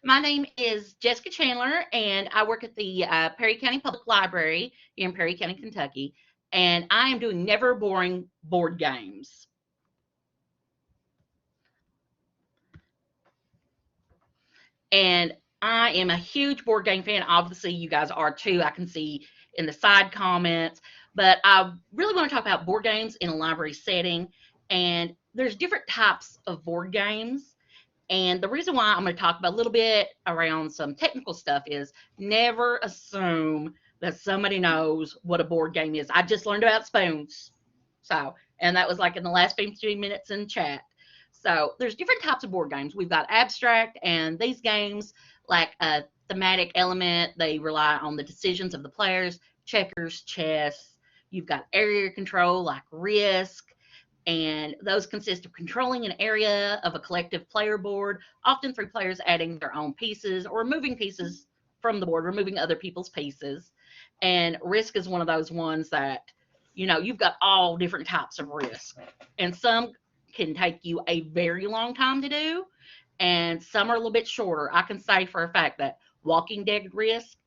My name is Jessica Chandler, and I work at the Perry County Public Library here in Perry County, Kentucky. And I am doing Never Boring board games. And I am a huge board game fan. Obviously, you guys are too. I can see in the side comments. But I really want to talk about board games in a library setting. And there's different types of board games. And the reason why I'm going to talk about a little bit around some technical stuff is never assume that somebody knows what a board game is. I just learned about spoons. So, and that was like in the last 15 minutes in chat. So there's different types of board games. We've got abstract, and these games like a thematic element. They rely on the decisions of the players, checkers, chess. You've got area control like Risk, and those consist of controlling an area of a collective player board, often through players adding their own pieces or removing pieces from the board, removing other people's pieces. And Risk is one of those ones that, you've got all different types of Risk, and some can take you a very long time to do, and some are a little bit shorter. I can say for a fact that Walking Dead Risk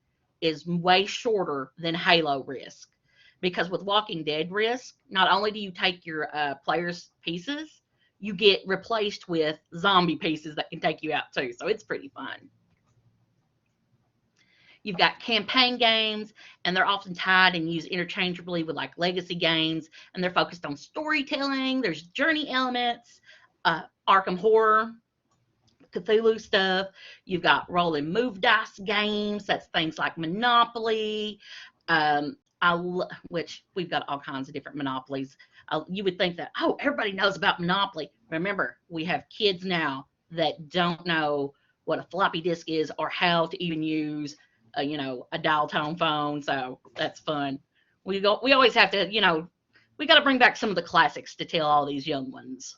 is way shorter than Halo Risk, because with Walking Dead Risk, not only do you take your players' pieces, you get replaced with zombie pieces that can take you out too. So it's pretty fun. You've got campaign games, and they're often tied and used interchangeably with like legacy games, and they're focused on storytelling. There's journey elements, Arkham Horror, Cthulhu stuff. You've got roll and move dice games. That's things like Monopoly, which we've got all kinds of different monopolies. You would think that, oh, everybody knows about Monopoly. Remember, we have kids now that don't know what a floppy disk is or how to even use, a dial tone phone. So that's fun. We always have to, we got to bring back some of the classics to tell all these young ones.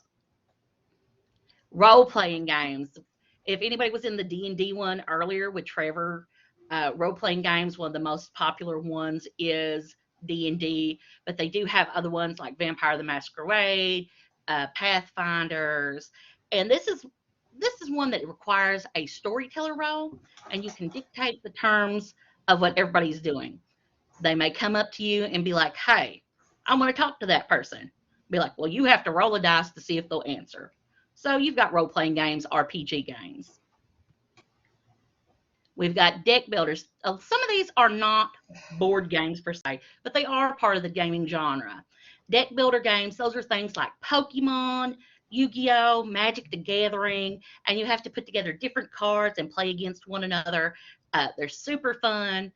Role playing games. If anybody was in the D&D one earlier with Trevor, role-playing games, one of the most popular ones is D&D, but they do have other ones like Vampire the Masquerade, Pathfinders, and this is one that requires a storyteller role, and you can dictate the terms of what everybody's doing. They may come up to you and be like, hey, I want to talk to that person. Be like, well, you have to roll a dice to see if they'll answer. So you've got role-playing games, RPG games. We've got deck builders. Some of these are not board games per se, but they are part of the gaming genre. Deck builder games, those are things like Pokemon, Yu-Gi-Oh, Magic the Gathering, and you have to put together different cards and play against one another. They're super fun.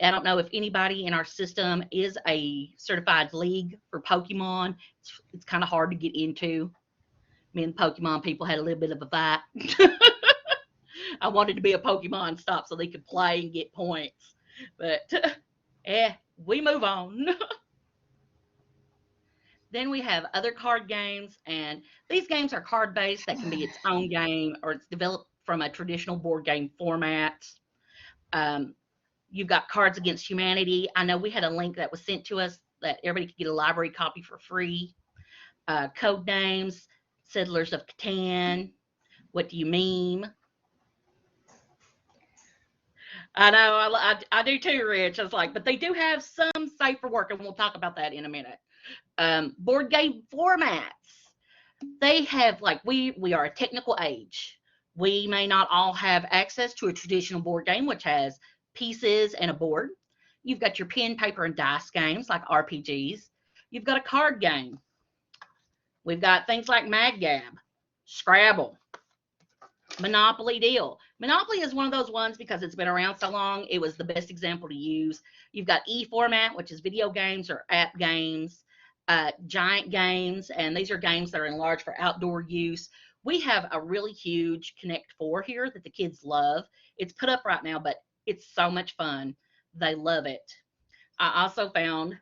I don't know if anybody in our system is a certified league for Pokemon. It's kind of hard to get into. Me and Pokemon people had a little bit of a fight. I wanted to be a Pokemon stop so they could play and get points. But, we move on. Then we have other card games, and these games are card-based. That can be its own game, or it's developed from a traditional board game format. You've got Cards Against Humanity. I know we had a link that was sent to us that everybody could get a library copy for free. Code Names, Settlers of Catan, What Do You Meme? I know, I do too, Rich. I was like, but they do have some safe for work, and we'll talk about that in a minute. Board game formats. They have, like, we are a technical age. We may not all have access to a traditional board game, which has pieces and a board. You've got your pen, paper, and dice games like RPGs. You've got a card game. We've got things like MagGab, Scrabble, Monopoly Deal. Monopoly is one of those ones because it's been around so long, it was the best example to use. You've got e-format, which is video games or app games, giant games, and these are games that are enlarged for outdoor use. We have a really huge Connect 4 here that the kids love. It's put up right now, but it's so much fun. They love it. I also found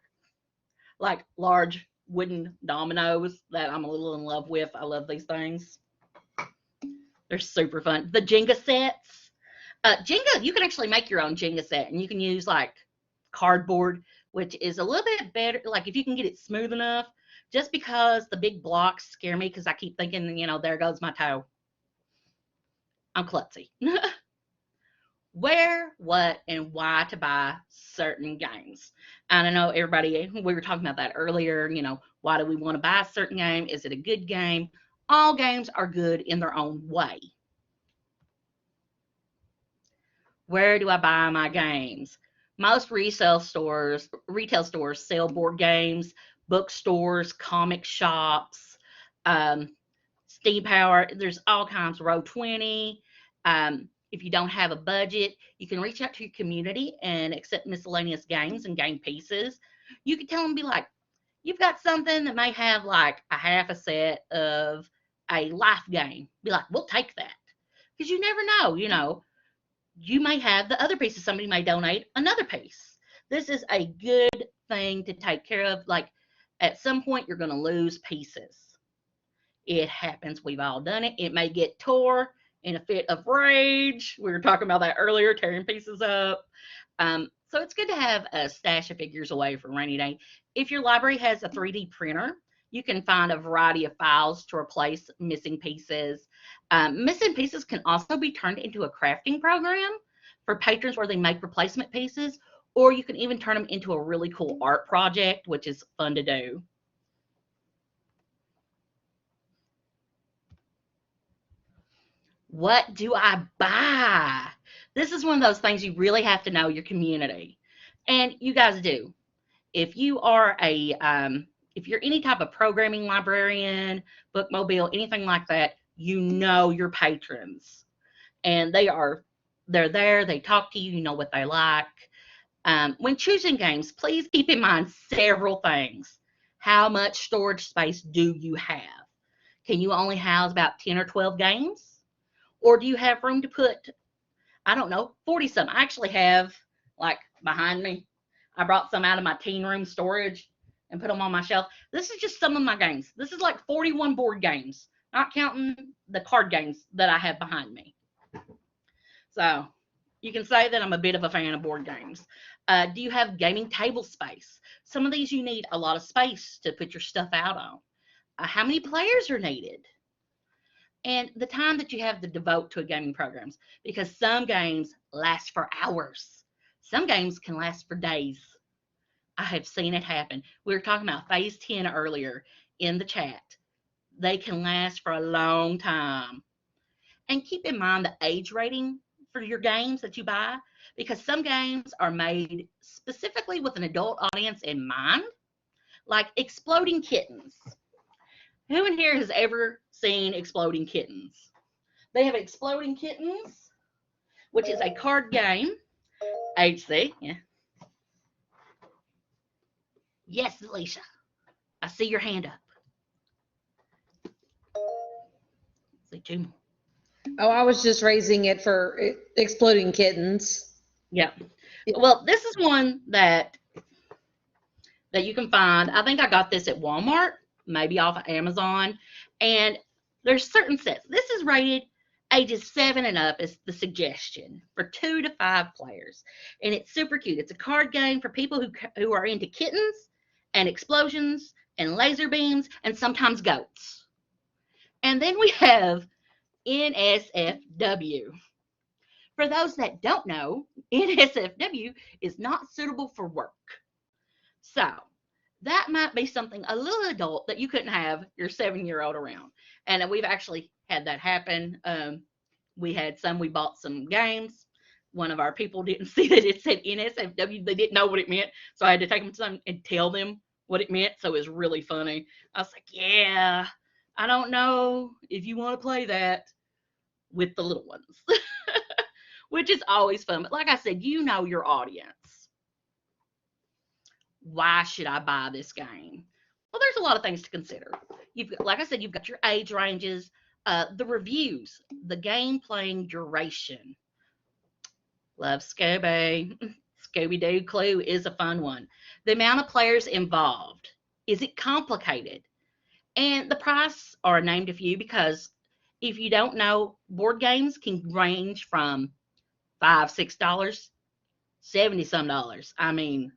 like large wooden dominoes that I'm a little in love with. I love these things. They're super fun. The Jenga sets. Jenga, you can actually make your own Jenga set, and you can use like cardboard, which is a little bit better. Like if you can get it smooth enough, just because the big blocks scare me because I keep thinking, there goes my toe. I'm klutzy. Where, what, and why to buy certain games. And I know everybody, we were talking about that earlier. Why do we want to buy a certain game? Is it a good game? All games are good in their own way. Where do I buy my games? Most retail stores sell board games, bookstores, comic shops, um, Steam Power. There's all kinds. Row 20. If you don't have a budget, you can reach out to your community and accept miscellaneous games and game pieces. You can tell them, be like, you've got something that may have like a half a set of a life game. Be like, we'll take that. Because you never know, you may have the other pieces. Somebody may donate another piece. This is a good thing to take care of. Like, at some point, you're going to lose pieces. It happens. We've all done it. It may get tore in a fit of rage. We were talking about that earlier, tearing pieces up. So it's good to have a stash of figures away for rainy day. If your library has a 3D printer, you can find a variety of files to replace missing pieces. Missing pieces can also be turned into a crafting program for patrons where they make replacement pieces, or you can even turn them into a really cool art project, which is fun to do. What do I buy? This is one of those things you really have to know your community, and you guys do. If you are if you're any type of programming librarian, bookmobile, anything like that, you know your patrons, and they're there. They talk to you. You know what they like. When choosing games, please keep in mind several things. How much storage space do you have? Can you only house about 10 or 12 games? Or do you have room to put, I don't know, 40 some? I actually have, like, behind me, I brought some out of my teen room storage and put them on my shelf. This is just some of my games. This is like 41 board games, not counting the card games that I have behind me. So you can say that I'm a bit of a fan of board games. Do you have gaming table space? Some of these you need a lot of space to put your stuff out on. How many players are needed? And the time that you have to devote to a gaming programs, because some games last for hours. Some games can last for days. I have seen it happen. We were talking about phase 10 earlier in the chat. They can last for a long time. And keep in mind the age rating for your games that you buy, because some games are made specifically with an adult audience in mind, like Exploding Kittens. Who in here has ever seen Exploding Kittens? They have Exploding Kittens, which is a card game. HC, yeah. Yes, Alicia. I see your hand up. See two more. Oh, I was just raising it for Exploding Kittens. Yeah. Well, this is one that you can find. I think I got this at Walmart, maybe off of Amazon. And there's certain sets. This is rated ages 7 and up is the suggestion for 2 to 5 players. And it's super cute. It's a card game for people who are into kittens and explosions and laser beams and sometimes goats. And then we have NSFW. For those that don't know, NSFW is not suitable for work. So that might be something a little adult that you couldn't have your 7-year-old around. And we've actually had that happen. We bought some games. One of our people didn't see that it said NSFW. They didn't know what it meant. So I had to take them to them and tell them what it meant. So it was really funny. I was like, yeah, I don't know if you want to play that with the little ones, which is always fun. But like I said, you know your audience. Why should I buy this game? Well, there's a lot of things to consider. Like I said, you've got your age ranges, the reviews, the game playing duration. Love Scooby. Scooby-Doo Clue is a fun one. The amount of players involved. Is it complicated? And the price are named a few because if you don't know, board games can range from $5, $6, $70 some dollars. I mean,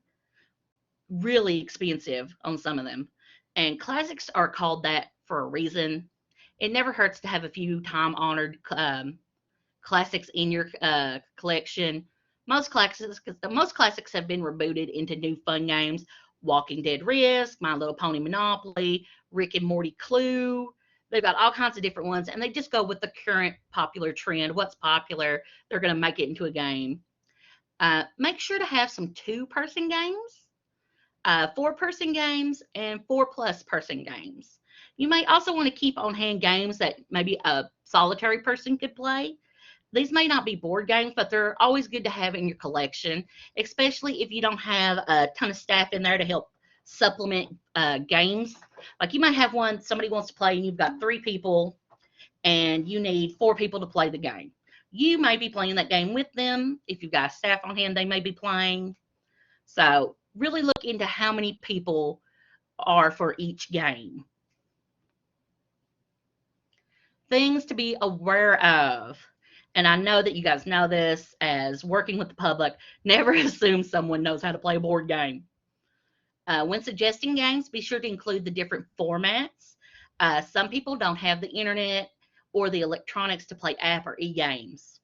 really expensive on some of them. And classics are called that for a reason. It never hurts to have a few time-honored classics in your collection. Most classics have been rebooted into new fun games. Walking Dead Risk, My Little Pony Monopoly, Rick and Morty Clue. They've got all kinds of different ones, and they just go with the current popular trend. What's popular, they're going to make it into a game. Make sure to have some two-person games, four-person games, and four-plus person games. You may also want to keep on hand games that maybe a solitary person could play. These may not be board games, but they're always good to have in your collection, especially if you don't have a ton of staff in there to help supplement games. Like you might have one somebody wants to play, and you've got three people, and you need four people to play the game. You may be playing that game with them. If you've got staff on hand, they may be playing. So really look into how many people are for each game. Things to be aware of. And I know that you guys know this as working with the public, never assume someone knows how to play a board game. When suggesting games, be sure to include the different formats. Some people don't have the internet or the electronics to play app or e-games.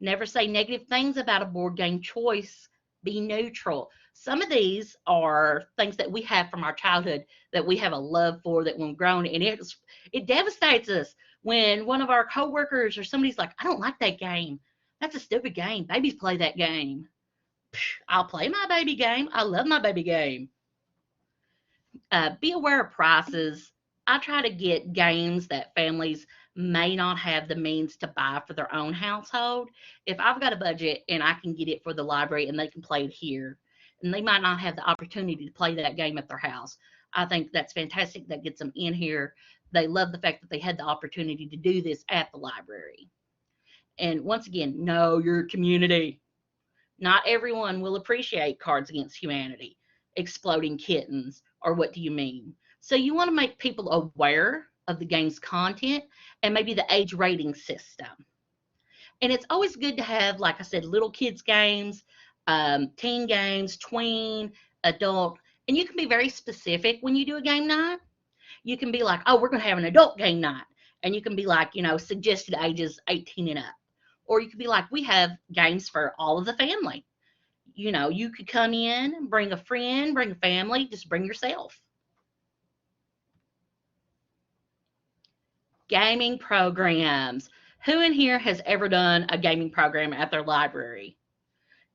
Never say negative things about a board game choice. Be neutral. Some of these are things that we have from our childhood that we have a love for that when we're grown, and it devastates us when one of our coworkers or somebody's like, I don't like that game. That's a stupid game. Babies play that game. I'll play my baby game. I love my baby game. Be aware of prices. I try to get games that families may not have the means to buy for their own household. If I've got a budget and I can get it for the library and they can play it here, and they might not have the opportunity to play that game at their house, I think that's fantastic. That gets them in here. They love the fact that they had the opportunity to do this at the library. And once again, know your community. Not everyone will appreciate Cards Against Humanity, Exploding Kittens, or What Do You Mean? So you want to make people aware of the game's content and maybe the age rating system. And it's always good to have, like I said, little kids games, teen games, tween, adult, and you can be very specific when you do a game night. You can be like, oh, we're going to have an adult game night. And you can be like, suggested ages 18 and up. Or you could be like, we have games for all of the family. You could come in, bring a friend, bring a family, just bring yourself. Gaming programs. Who in here has ever done a gaming program at their library?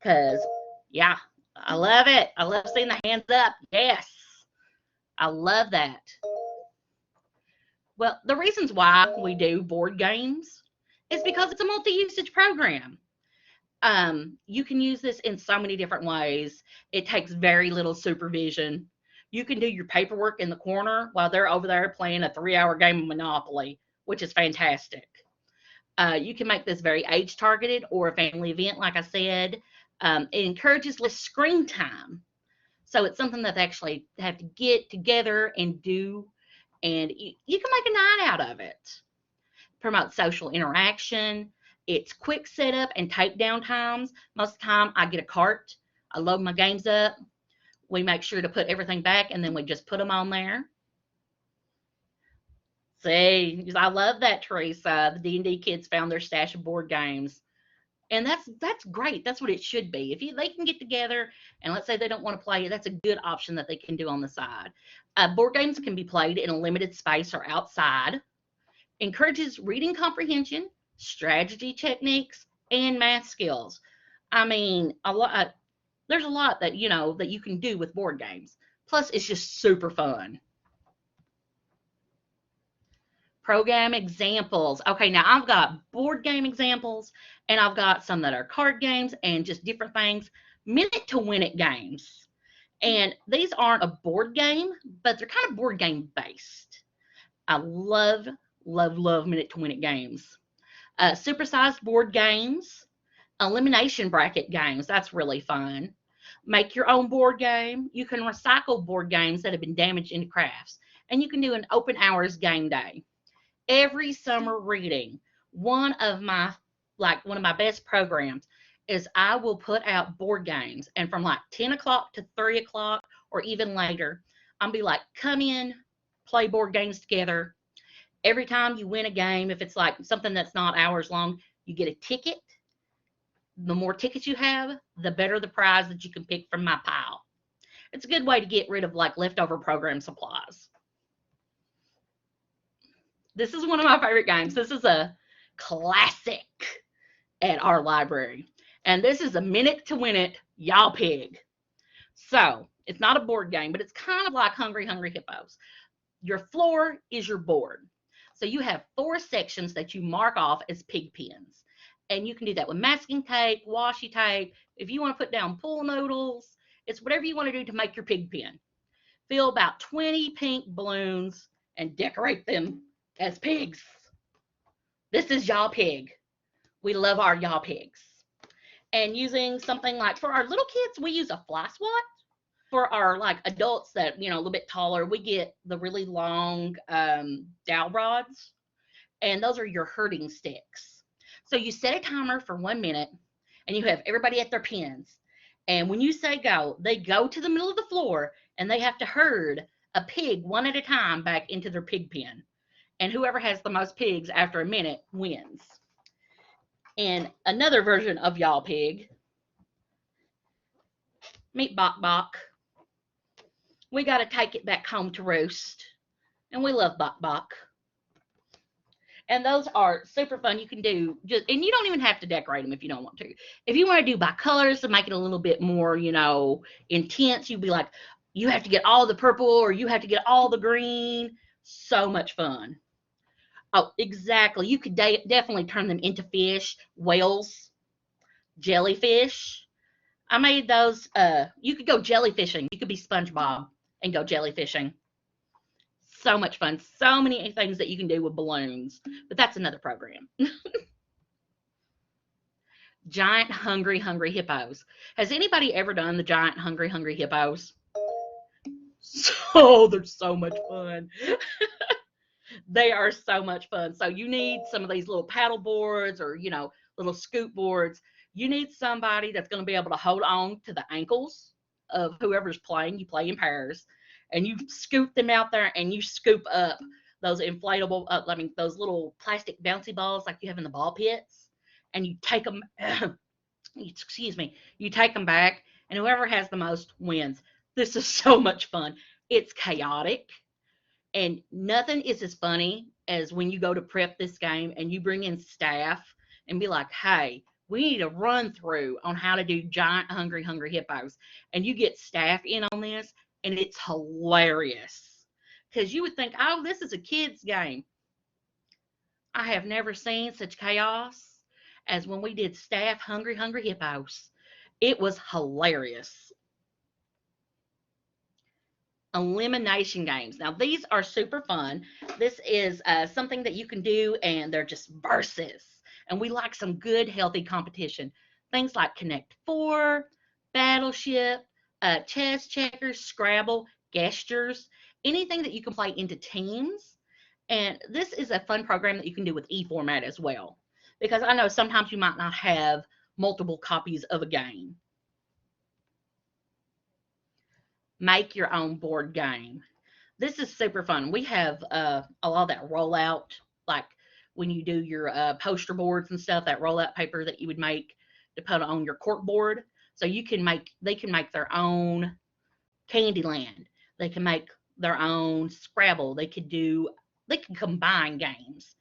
Because, yeah, I love it. I love seeing the hands up. Yes, I love that. Well, the reasons why we do board games is because it's a multi-usage program. You can use this in so many different ways. It takes very little supervision. You can do your paperwork in the corner while they're over there playing a 3-hour game of Monopoly, which is fantastic. You can make this very age targeted or a family event, like I said. It encourages less screen time. So it's something that they actually have to get together and do, and you can make a night out of it. Promote social interaction. It's quick setup and takedown times. Most of the time, I get a cart. I load my games up. We make sure to put everything back, and then we just put them on there. See, I love that, Teresa. The D&D kids found their stash of board games. And that's great. That's what it should be. If they can get together and let's say they don't want to play, that's a good option that they can do on the side. Board games can be played in a limited space or outside. Encourages reading comprehension, strategy techniques, and math skills. I mean, there's a lot that that you can do with board games. Plus, it's just super fun. Program examples. Okay, now I've got board game examples, and I've got some that are card games and just different things. Minute to Win It games. And these aren't a board game, but they're kind of board game based. I love, love, love Minute to Win It games. Supersized board games, elimination bracket games. That's really fun. Make your own board game. You can recycle board games that have been damaged into crafts. And you can do an open hours game day. Every summer reading, one of my best programs is I will put out board games, and from like 10 o'clock to 3 o'clock or even later, I'll be like, come in, play board games together. Every time you win a game, if it's like something that's not hours long, You get a ticket. The more tickets you have, the better the prize that you can pick from my pile. It's a good way to get rid of like leftover program supplies. This is one of my favorite games. This is a classic at our library. And this is a minute to win it, Y'all Pig. So it's not a board game, but it's kind of like Hungry Hungry Hippos. Your floor is your board. So you have 4 sections that you mark off as pig pens. And you can do that with masking tape, washi tape. If you want to put down pool noodles, it's whatever you want to do to make your pig pen. Fill about 20 pink balloons and decorate them as pigs. This is Y'all Pig. We love our Y'all Pigs. And using something like, for our little kids, we use a fly swat. For our like adults that, a little bit taller, we get the really long dowel rods, and those are your herding sticks. So you set a timer for 1 minute, and you have everybody at their pens. And when you say go, they go to the middle of the floor, and they have to herd a pig one at a time back into their pig pen. And whoever has the most pigs after a minute wins. And another version of Y'all Pig, meet Bok Bok. We got to take it back home to roost. And we love Bok Bok. And those are super fun. You can do and you don't even have to decorate them if you don't want to. If you want to do by colors to make it a little bit more, intense, you'd be like, you have to get all the purple or you have to get all the green. So much fun. Oh, exactly. You could definitely turn them into fish, whales, jellyfish. I made those. You could go jellyfishing. You could be SpongeBob and go jellyfishing. So much fun. So many things that you can do with balloons. But that's another program. Giant Hungry Hungry Hippos. Has anybody ever done the Giant Hungry Hungry Hippos? So they're so much fun. They are so much fun. So you need some of these little paddle boards or, little scoop boards. You need somebody that's going to be able to hold on to the ankles of whoever's playing. You play in pairs, and you scoop them out there, and you scoop up those inflatable, those little plastic bouncy balls like you have in the ball pits, and you take them, you take them back, and whoever has the most wins. This is so much fun. It's chaotic. And nothing is as funny as when you go to prep this game and you bring in staff and be like, hey, we need a run through on how to do Giant Hungry Hungry Hippos. And you get staff in on this, and it's hilarious. Because you would think, oh, this is a kid's game. I have never seen such chaos as when we did staff Hungry Hungry Hippos. It was hilarious. Elimination games. Now, these are super fun. This is something that you can do, and they're just versus. And we like some good, healthy competition. Things like Connect Four, Battleship, chess, checkers, Scrabble, gestures, anything that you can play into teams. And this is a fun program that you can do with e-format as well. Because I know sometimes you might not have multiple copies of a game. Make your own board game. This is super fun. We have a lot of that rollout, like when you do your poster boards and stuff, that rollout paper that you would make to put on your cork board. So they can make their own Candyland. They can make their own Scrabble. They can combine games,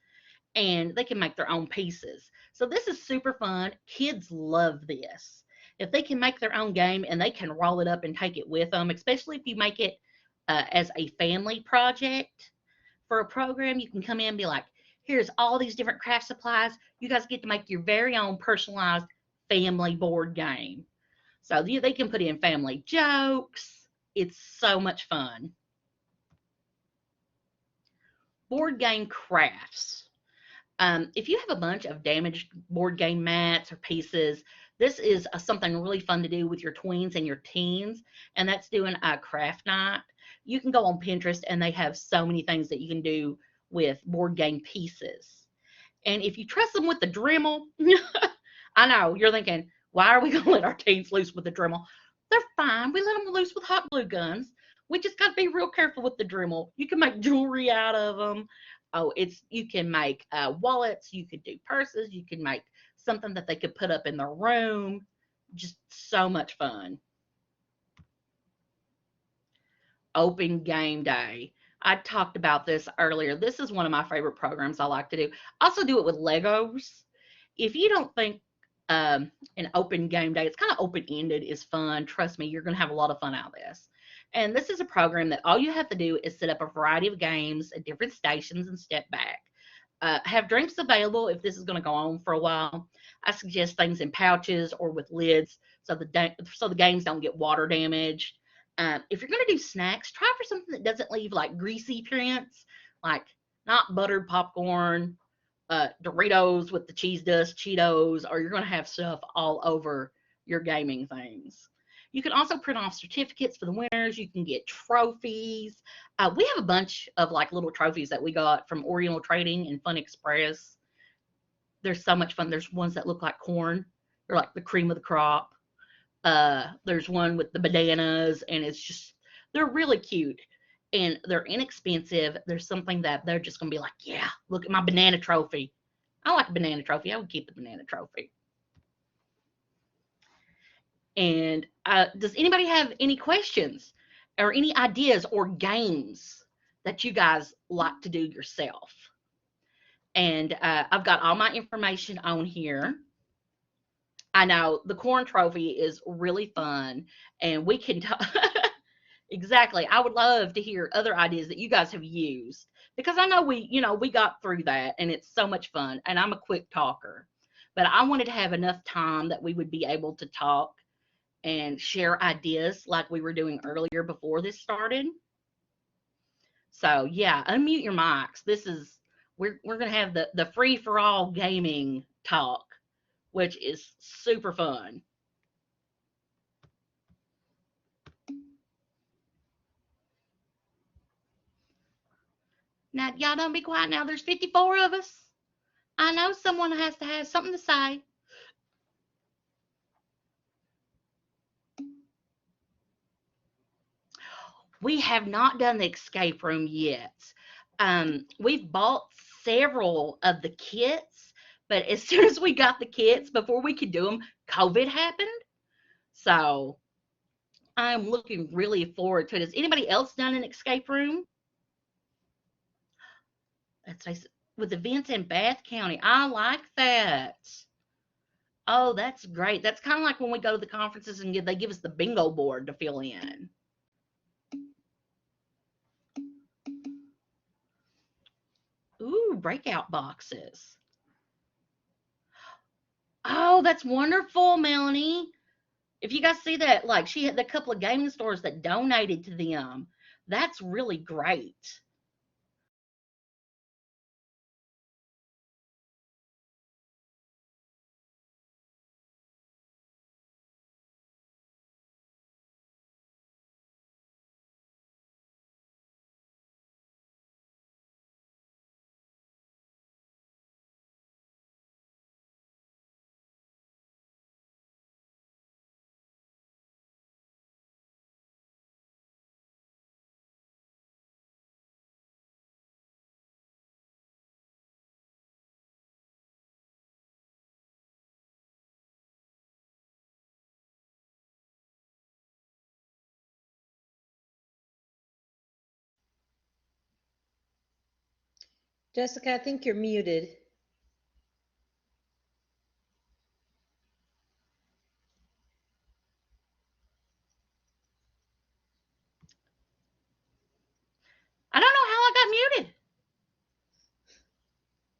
and they can make their own pieces. So this is super fun. Kids love this. If they can make their own game and they can roll it up and take it with them, especially if you make it as a family project for a program, you can come in and be like, here's all these different craft supplies. You guys get to make your very own personalized family board game. So they can put in family jokes. It's so much fun. Board game crafts. If you have a bunch of damaged board game mats or pieces, this is something really fun to do with your tweens and your teens, and that's doing a craft night. You can go on Pinterest, and they have so many things that you can do with board game pieces. And if you trust them with the Dremel, I know, you're thinking, why are we going to let our teens loose with the Dremel? They're fine. We let them loose with hot glue guns. We just got to be real careful with the Dremel. You can make jewelry out of them. Oh, you can make wallets. You could do purses. You can make something that they could put up in their room. Just so much fun. Open game day. I talked about this earlier. This is one of my favorite programs I like to do. I also do it with Legos. If you don't think an open game day, it's kind of open ended, is fun. Trust me, you're going to have a lot of fun out of this. And this is a program that all you have to do is set up a variety of games at different stations and step back. Have drinks available if this is going to go on for a while. I suggest things in pouches or with lids so the games don't get water damaged. If you're going to do snacks, try for something that doesn't leave like greasy prints, like not buttered popcorn, Doritos with the cheese dust, Cheetos, or you're going to have stuff all over your gaming things. You can also print off certificates for the winners. You can get trophies. We have a bunch of like little trophies that we got from Oriental Trading and Fun Express. They're so much fun. There's ones that look like corn. They're like the cream of the crop. There's one with the bananas, and they're really cute and they're inexpensive. There's something that they're just going to be like, yeah, look at my banana trophy. I like a banana trophy. I would keep the banana trophy. And does anybody have any questions or any ideas or games that you guys like to do yourself? And I've got all my information on here. I know the corn trophy is really fun, and we can talk. Exactly. I would love to hear other ideas that you guys have used because I know we got through that and it's so much fun. And I'm a quick talker, but I wanted to have enough time that we would be able to talk and share ideas like we were doing earlier before this started. So yeah, unmute your mics. We're gonna have the free for all gaming talk, which is super fun. Now y'all don't be quiet now. There's 54 of us. I know someone has to have something to say. We have not done the escape room yet. We've bought several of the kits, but as soon as we got the kits, before we could do them, COVID happened. So I'm looking really forward to it. Has anybody else done an escape room? That's nice. With events in Bath County. I like that. Oh, that's great. That's kind of like when we go to the conferences and they give us the bingo board to fill in. Ooh, breakout boxes. Oh, that's wonderful, Melanie. If you guys see that, like she had the couple of gaming stores that donated to them, that's really great. Jessica, I think you're muted. I don't know how I got muted.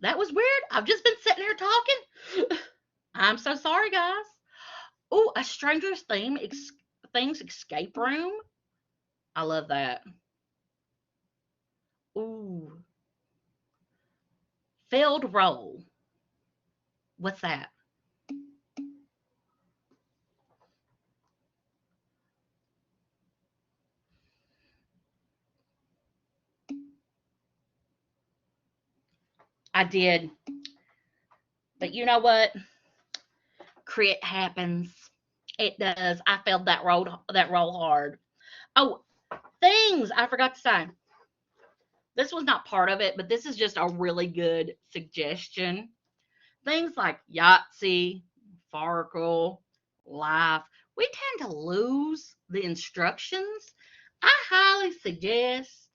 That was weird. I've just been sitting here talking. I'm so sorry, guys. Oh, a Stranger's Things escape room. I love that. Ooh, failed roll. What's that? I did, but you know what? Crit happens. It does. I failed that roll hard. Oh, things I forgot to say. This was not part of it, but this is just a really good suggestion. Things like Yahtzee, Farkle, Life, we tend to lose the instructions. I highly suggest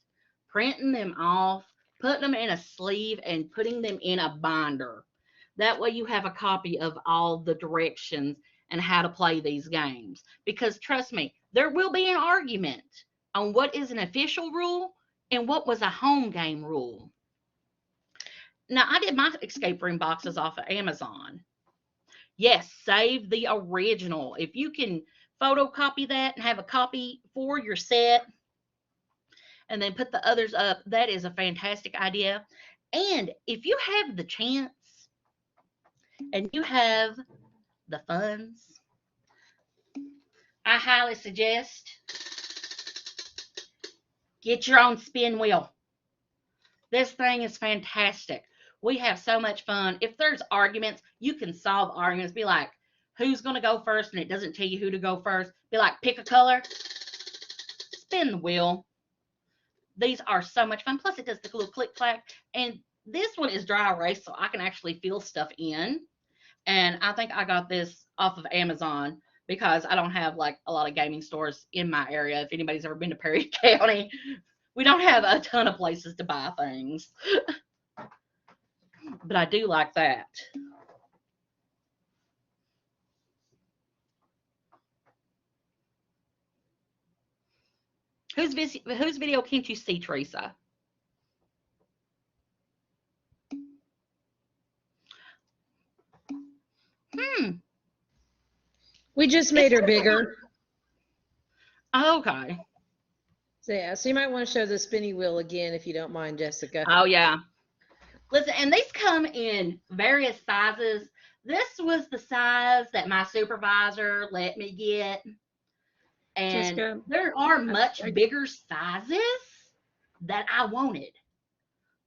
printing them off, putting them in a sleeve, and putting them in a binder. That way, you have a copy of all the directions and how to play these games. Because trust me, there will be an argument on what is an official rule and what was a home game rule. Now, I did my escape room boxes off of Amazon. Yes, save the original. If you can photocopy that and have a copy for your set and then put the others up, that is a fantastic idea. And if you have the chance and you have the funds, I highly suggest get your own spin wheel. This thing is fantastic. We have so much fun. If there's arguments, you can solve arguments. Be like, who's going to go first? And it doesn't tell you who to go first. Be like, pick a color, spin the wheel. These are so much fun. Plus, it does the little click clack. And this one is dry erase, so I can actually fill stuff in. And I think I got this off of Amazon because I don't have like a lot of gaming stores in my area. If anybody's ever been to Perry County, we don't have a ton of places to buy things. But I do like that. Whose video can't you see, Teresa? We just made her bigger. Okay. So yeah, so you might want to show the spinny wheel again if you don't mind, Jessica. Oh yeah. Listen, and these come in various sizes. This was the size that my supervisor let me get. And Jessica, there are much bigger sizes that I wanted,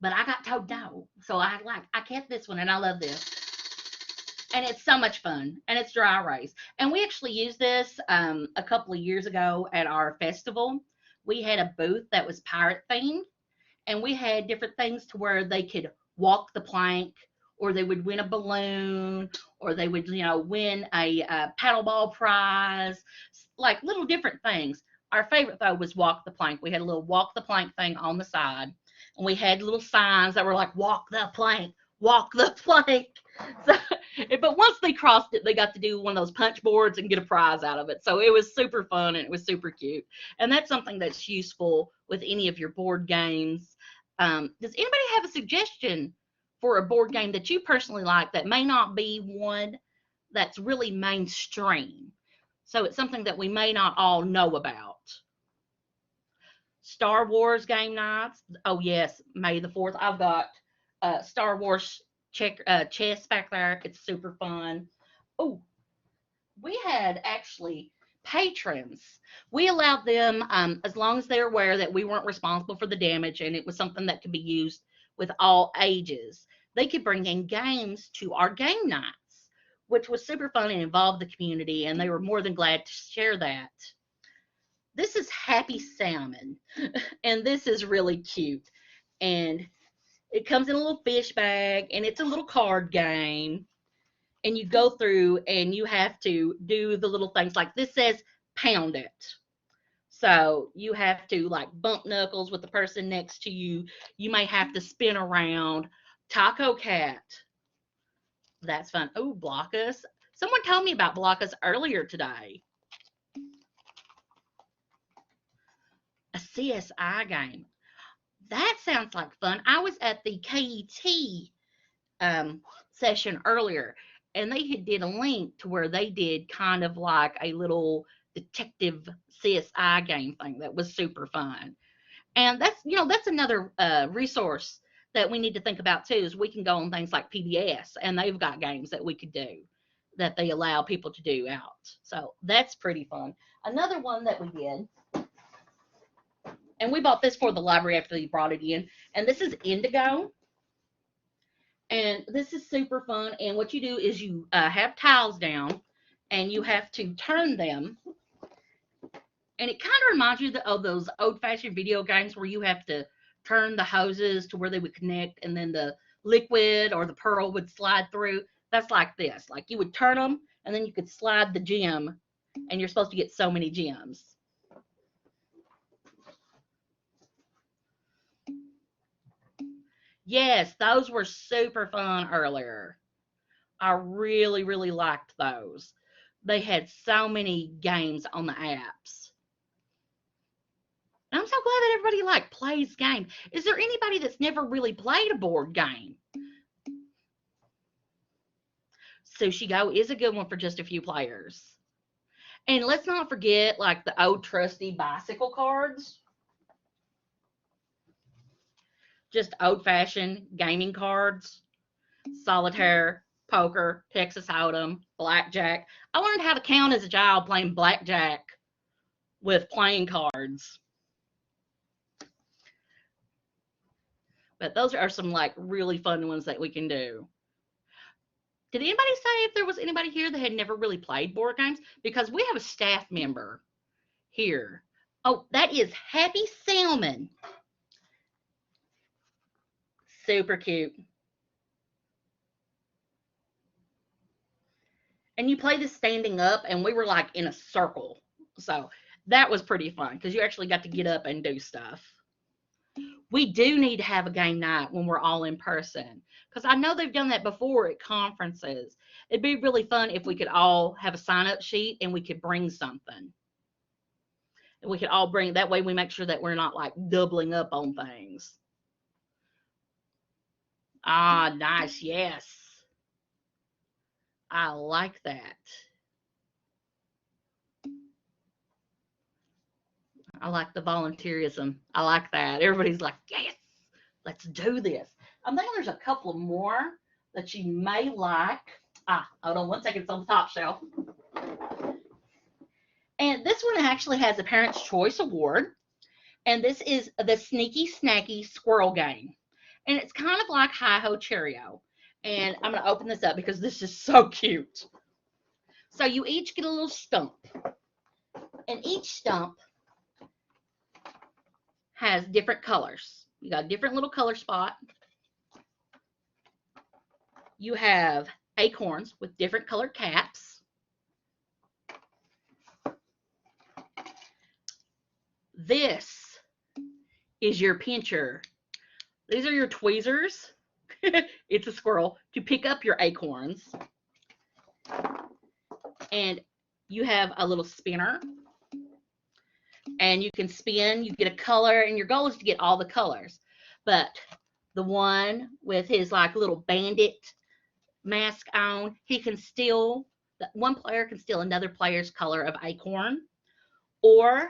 but I got told no. So I kept this one and I love this. And it's so much fun and it's dry erase. And we actually used this a couple of years ago at our festival. We had a booth that was pirate themed, and we had different things to where they could walk the plank, or they would win a balloon, or they would, win a paddleball prize, like little different things. Our favorite though was walk the plank. We had a little walk the plank thing on the side, and we had little signs that were like walk the plank, walk the plank. So, but once they crossed it, they got to do one of those punch boards and get a prize out of it. So it was super fun and it was super cute. And that's something that's useful with any of your board games. Does anybody have a suggestion for a board game that you personally like that may not be one that's really mainstream? So it's something that we may not all know about. Star Wars game nights. Oh yes, May the 4th. I've got Star Wars chess back there. It's super fun. Oh, we had actually patrons. We allowed them, as long as they're aware that we weren't responsible for the damage and it was something that could be used with all ages, they could bring in games to our game nights, which was super fun and involved the community, and they were more than glad to share that. This is Happy Salmon, and this is really cute. And it comes in a little fish bag, and it's a little card game. And you go through and you have to do the little things like this says pound it. So you have to like bump knuckles with the person next to you. You may have to spin around. Taco Cat. That's fun. Oh, Block Us. Someone told me about Block Us earlier today. A CSI game. That sounds like fun. I was at the KET session earlier, and they did a link to where they did kind of like a little detective CSI game thing that was super fun. And that's another resource that we need to think about too. Is we can go on things like PBS, and they've got games that we could do that they allow people to do out. So that's pretty fun. Another one that we did, and we bought this for the library after they brought it in, and this is Indigo. And this is super fun. And what you do is you have tiles down, and you have to turn them. And it kind of reminds you of those old-fashioned video games where you have to turn the hoses to where they would connect, and then the liquid or the pearl would slide through. That's like this. Like you would turn them and then you could slide the gem and you're supposed to get so many gems. Yes, those were super fun earlier. I really, really liked those. They had so many games on the apps. And I'm so glad that everybody like plays game. Is there anybody that's never really played a board game? Sushi Go is a good one for just a few players. And let's not forget like the old trusty bicycle cards. Just old fashioned gaming cards, solitaire, poker, Texas Hold'em, blackjack. I learned how to count as a child playing blackjack with playing cards. But those are some like really fun ones that we can do. Did anybody say if there was anybody here that had never really played board games? Because we have a staff member here. Oh, that is Happy Salmon. Super cute. And you play this standing up, and we were like in a circle. So that was pretty fun because you actually got to get up and do stuff. We do need to have a game night when we're all in person because I know they've done that before at conferences. It'd be really fun if we could all have a sign up sheet and we could bring something. And we could all bring that way we make sure that we're not like doubling up on things. Ah, nice. Yes. I like that. I like the volunteerism. I like that. Everybody's like, yes, let's do this. I'm thinking there's a couple more that you may like. Ah, hold on one second. It's on the top shelf. And this one actually has a Parent's Choice Award. And this is the Sneaky Snacky Squirrel Game. And it's kind of like Hi Ho Cheerio. And I'm going to open this up because this is so cute. So you each get a little stump. And each stump has different colors. You got a different little color spot. You have acorns with different colored caps. This is your pincher. These are your tweezers. It's a squirrel to pick up your acorns. And you have a little spinner. And you can spin, you get a color, and your goal is to get all the colors. But the one with his like little bandit mask on, he can steal, one player can steal another player's color of acorn. Or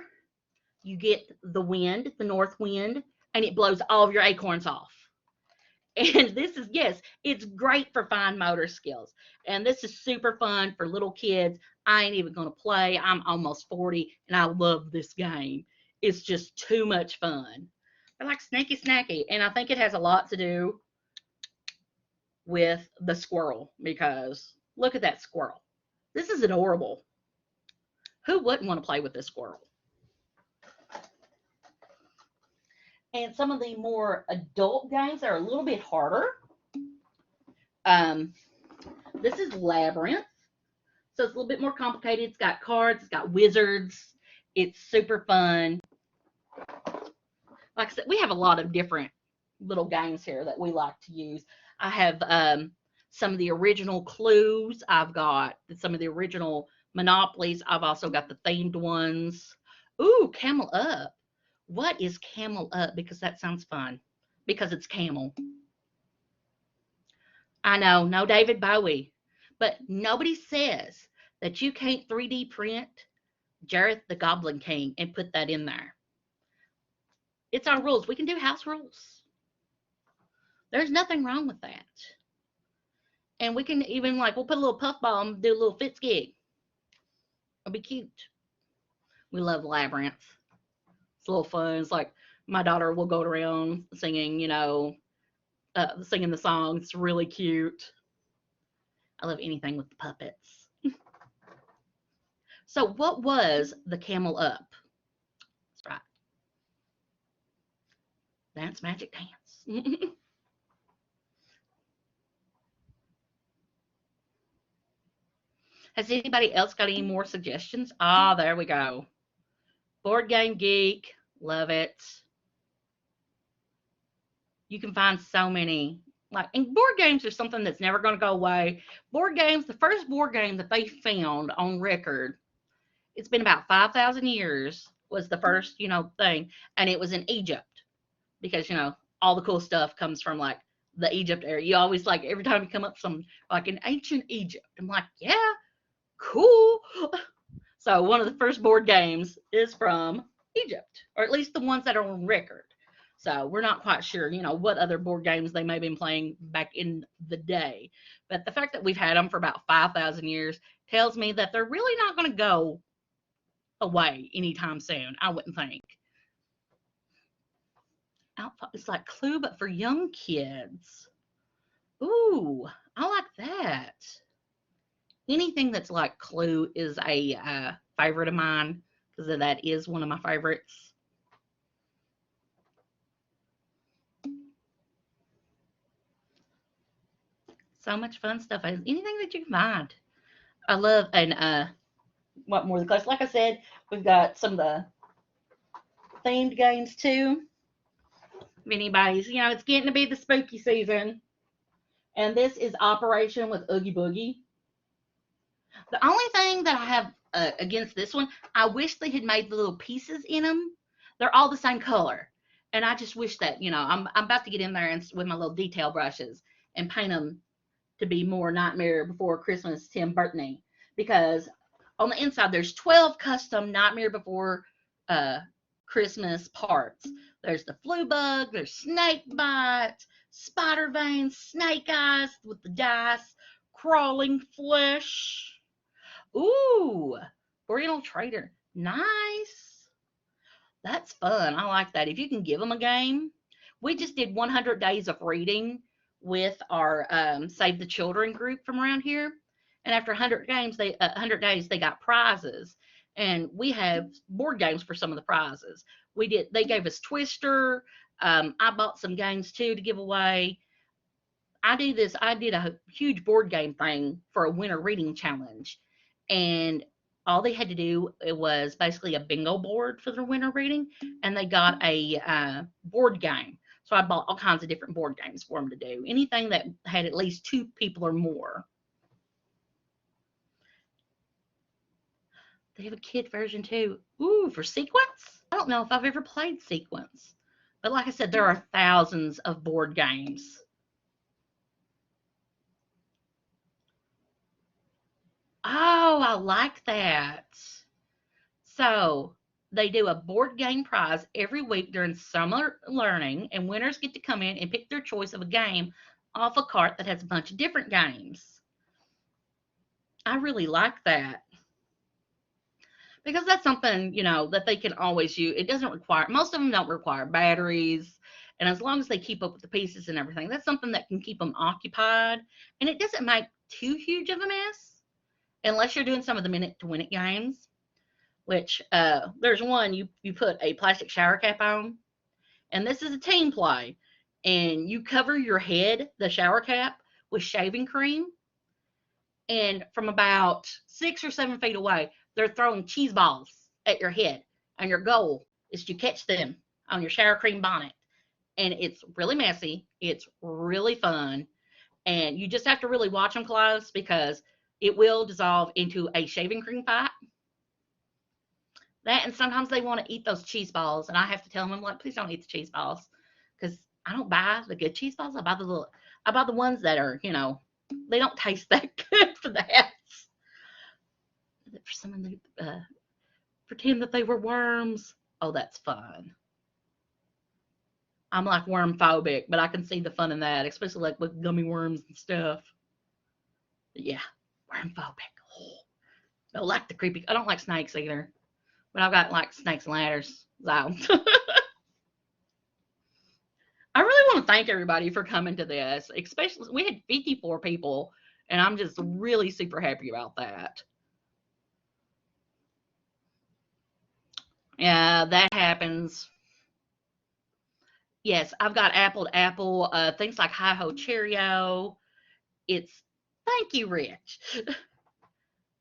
you get the wind, the north wind, and it blows all of your acorns off. And this is, yes, it's great for fine motor skills. And this is super fun for little kids. I ain't even going to play. I'm almost 40 and I love this game. It's just too much fun. I like Snacky Snacky. And I think it has a lot to do with the squirrel because look at that squirrel. This is adorable. Who wouldn't want to play with this squirrel? And some of the more adult games are a little bit harder. This is Labyrinth. So it's a little bit more complicated. It's got cards, it's got wizards. It's super fun. Like I said, we have a lot of different little games here that we like to use. I have some of the original clues. I've got some of the original Monopolies. I've also got the themed ones. Ooh, Camel Up. What is Camel Up? Because that sounds fun. Because it's camel. I know, no David Bowie. But nobody says that you can't 3D print Jareth the Goblin King and put that in there. It's our rules. We can do house rules. There's nothing wrong with that. And we can even like, we'll put a little puffball and do a little Fitz gig. It'll be cute. We love Labyrinth. It's a little fun. It's like my daughter will go around singing, singing the songs. It's really cute. I love anything with the puppets. So what was the Camel Up? That's right. Dance Magic Dance. Has anybody else got any more suggestions? Ah, there we go. Board Game Geek, love it. You can find so many. Like, and board games are something that's never going to go away. Board games, the first board game that they found on record, it's been about 5,000 years, was the first, thing. And it was in Egypt because, all the cool stuff comes from like the Egypt area. You always like every time you come up some like in ancient Egypt. I'm like, yeah, cool. So one of the first board games is from Egypt, or at least the ones that are on record. So we're not quite sure, what other board games they may have been playing back in the day. But the fact that we've had them for about 5,000 years tells me that they're really not going to go away anytime soon, I wouldn't think. It's like Clue, but for young kids. Ooh, I like that. Anything that's like Clue is a favorite of mine because that is one of my favorites. So much fun stuff. Anything that you can find. I love and what more the class. Like I said, we've got some of the themed games too. If anybody's, it's getting to be the spooky season. And this is Operation with Oogie Boogie. The only thing that I have against this one, I wish they had made the little pieces in them. They're all the same color. And I just wish that, I'm about to get in there and with my little detail brushes and paint them to be more Nightmare Before Christmas Tim Burton, because on the inside there's 12 custom Nightmare Before Christmas parts. There's the flu bug, there's snake bite, spider veins, snake eyes with the dice, crawling flesh. Ooh, Oriental Trader. Nice. That's fun. I like that. If you can give them a game. We just did 100 days of reading with our Save the Children group from around here. And after 100 days, they got prizes. And we have board games for some of the prizes. They gave us Twister. I bought some games too to give away. I did a huge board game thing for a winter reading challenge. And all they had to do, it was basically a bingo board for their winter reading, and they got a board game. So I bought all kinds of different board games for them to do. Anything that had at least 2 people or more. They have a kid version too. Ooh, for Sequence? I don't know if I've ever played Sequence. But like I said, there are thousands of board games. Oh, I like that. So they do a board game prize every week during summer learning, and winners get to come in and pick their choice of a game off a cart that has a bunch of different games. I really like that because that's something, that they can always use. It doesn't require, most of them don't require batteries. And as long as they keep up with the pieces and everything, that's something that can keep them occupied. And it doesn't make too huge of a mess unless you're doing some of the minute to win it games, which there's one you put a plastic shower cap on, and this is a team play, and you cover your head, the shower cap, with shaving cream, and from about 6 or 7 feet away, they're throwing cheese balls at your head, and your goal is to catch them on your shower cream bonnet. And it's really messy. It's really fun, and you just have to really watch them close because it will dissolve into a shaving cream fight. That, and sometimes they want to eat those cheese balls, and I have to tell them, I'm like, please don't eat the cheese balls, because I don't buy the good cheese balls. I buy the ones that are, they don't taste that good for that. For someone to pretend that they were worms. Oh, that's fun. I'm like worm phobic, but I can see the fun in that, especially like with gummy worms and stuff. But yeah, worm phobic. Oh, I don't like the creepy. I don't like snakes either. But I've got like snakes and ladders. So I really want to thank everybody for coming to this. Especially, we had 54 people, and I'm just really super happy about that. Yeah, that happens. Yes, I've got apple to apple, things like Hi Ho Cheerio. It's Thank you, Rich.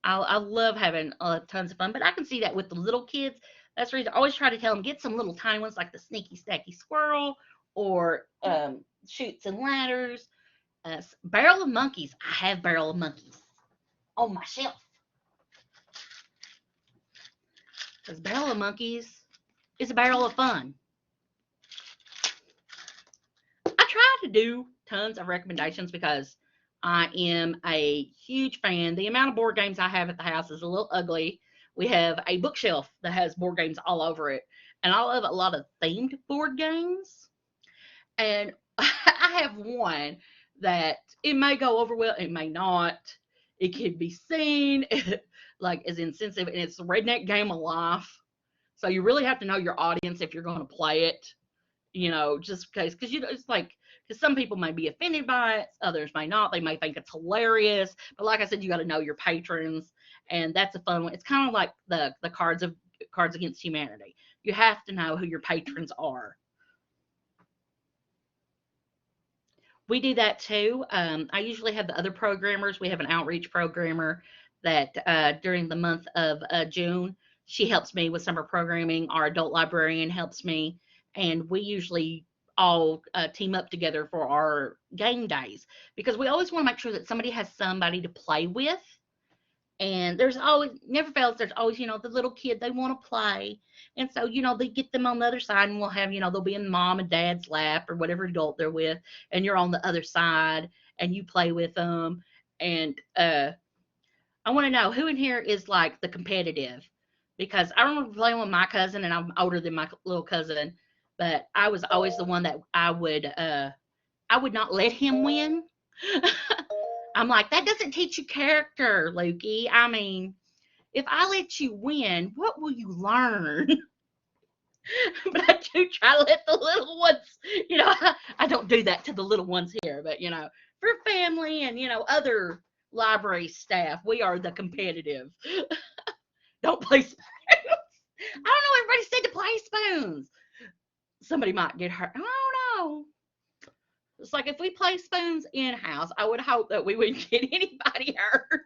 I love having tons of fun, but I can see that with the little kids. That's the reason I always try to tell them get some little tiny ones like the sneaky stacky squirrel or shoots and ladders. Barrel of monkeys. I have barrel of monkeys on my shelf because barrel of monkeys is a barrel of fun. I try to do tons of recommendations because I am a huge fan. The amount of board games I have at the house is a little ugly. We have a bookshelf that has board games all over it, and I love a lot of themed board games. And I have one that it may go over well, it may not. It can be seen like as insensitive, and it's the Redneck Game of Life. So you really have to know your audience if you're going to play it, just because it's like because some people may be offended by it, others may not. They may think it's hilarious, but like I said, you got to know your patrons, and that's a fun one. It's kind of like the Cards Against Humanity. You have to know who your patrons are. We do that too. I usually have the other programmers. We have an outreach programmer that during the month of June, she helps me with summer programming. Our adult librarian helps me, and we usually all team up together for our game days because we always want to make sure that somebody has somebody to play with. And there's always, never fails, there's always, the little kid, they want to play. And so, they get them on the other side and we'll have, they'll be in mom and dad's lap or whatever adult they're with. And you're on the other side and you play with them. And I want to know who in here is like the competitive because I remember playing with my cousin and I'm older than my little cousin, but I was always the one that I would not let him win. I'm like, that doesn't teach you character, Lukey. I mean, if I let you win, what will you learn? But I do try to let the little ones, I don't do that to the little ones here, but, for family and, other library staff, we are the competitive. Don't play spoons. I don't know. Everybody said to play spoons. Somebody might get hurt. I don't know. It's like if we play spoons in house, I would hope that we wouldn't get anybody hurt.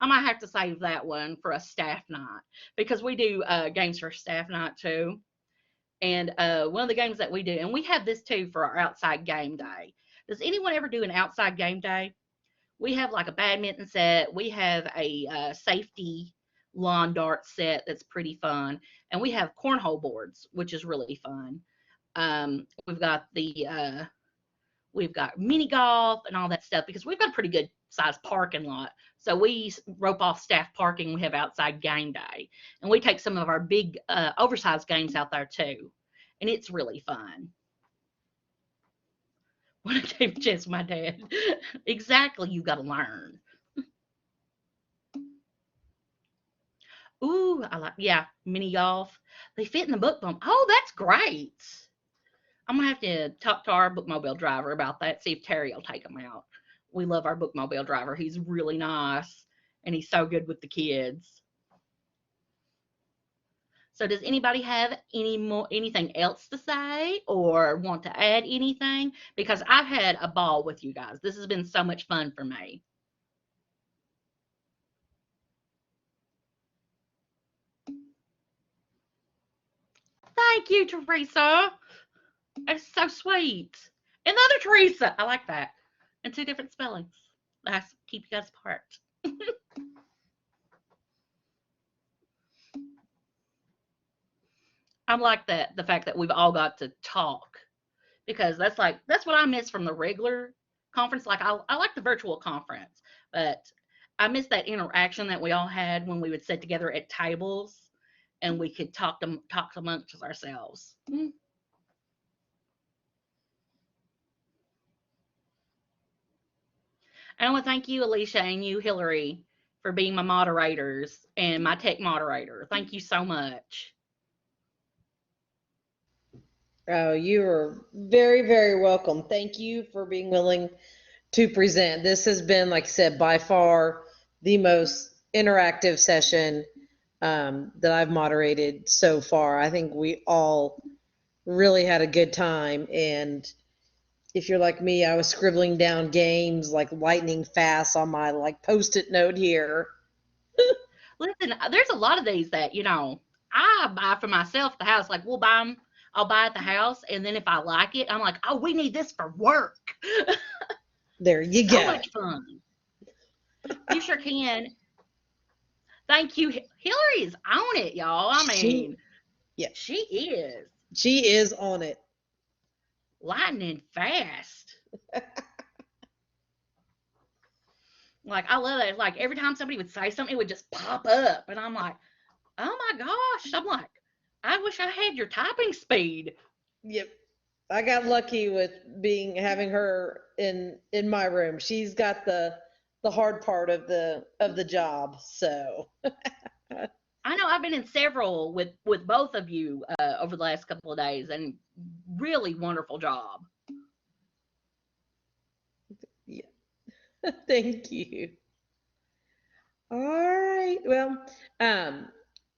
I might have to save that one for a staff night because we do games for staff night too. And one of the games that we do, and we have this too for our outside game day. Does anyone ever do an outside game day? We have like a badminton set. We have a safety lawn dart set that's pretty fun, and we have cornhole boards, which is really fun. We've got mini golf and all that stuff because we've got a pretty good sized parking lot. So we rope off staff parking. We have outside game day, and we take some of our big oversized games out there too, and it's really fun. When I gave a chance to my dad, exactly, you got to learn. Ooh, I like, yeah, mini golf. They fit in the book bump. Oh, that's great. I'm gonna have to talk to our bookmobile driver about that. See if Terry will take them out. We love our bookmobile driver. He's really nice, and he's so good with the kids. So, does anybody have anything else to say or want to add anything? Because I've had a ball with you guys. This has been so much fun for me. Thank you, Teresa. It's so sweet. And the other Teresa, I like that. And two different spellings. That's keep you guys apart. I like that the fact that we've all got to talk because that's what I miss from the regular conference. Like I like the virtual conference, but I miss that interaction that we all had when we would sit together at tables and we could talk amongst ourselves. I want to thank you, Alicia, and you, Hillary, for being my moderators and my tech moderator. Thank you so much. Oh, you are very, very welcome. Thank you for being willing to present. This has been, like I said, by far the most interactive session that I've moderated so far. I think we all really had a good time. And if you're like me, I was scribbling down games like lightning fast on my like post-it note here. Listen, there's a lot of these that, I buy for myself at the house. Like, we'll buy them, I'll buy at the house, and then if I like it, I'm like, oh, we need this for work. There you So go. much fun. You sure can. Thank you. Hillary's on it, y'all. I She, mean, yeah, she is she is on it. lightning fast. Like, I love that. It's like every time somebody would say something, it would just pop up. And I'm like, oh my gosh. I'm like, I wish I had your typing speed. Yep. I got lucky with having her in my room. She's got the hard part of the job. So I know I've been in several with both of you over the last couple of days, and really wonderful job. yeah. Thank you. All right. Well, um,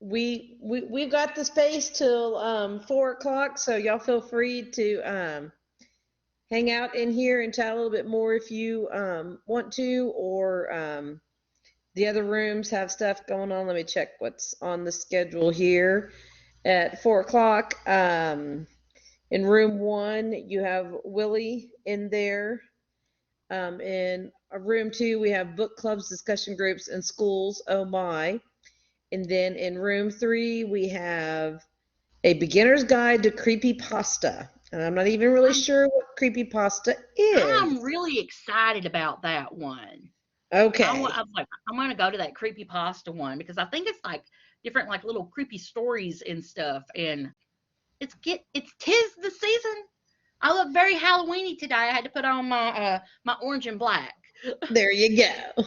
we've got the space till 4 o'clock, so y'all feel free to hang out in here and chat a little bit more if you want to, or the other rooms have stuff going on. Let me check what's on the schedule here at 4 o'clock. In room one, you have Willie in there. In room two, we have book clubs, discussion groups, and schools. Oh my. And then in room three, we have a beginner's guide to creepy pasta. And I'm not even really I'm sure what creepy pasta is. I'm really excited about that one. I Okay. was like, I'm gonna go to that creepy pasta one because I think it's like different, like little creepy stories and stuff. And it's tis the season. I look very Halloweeny today. I had to put on my orange and black. There you go.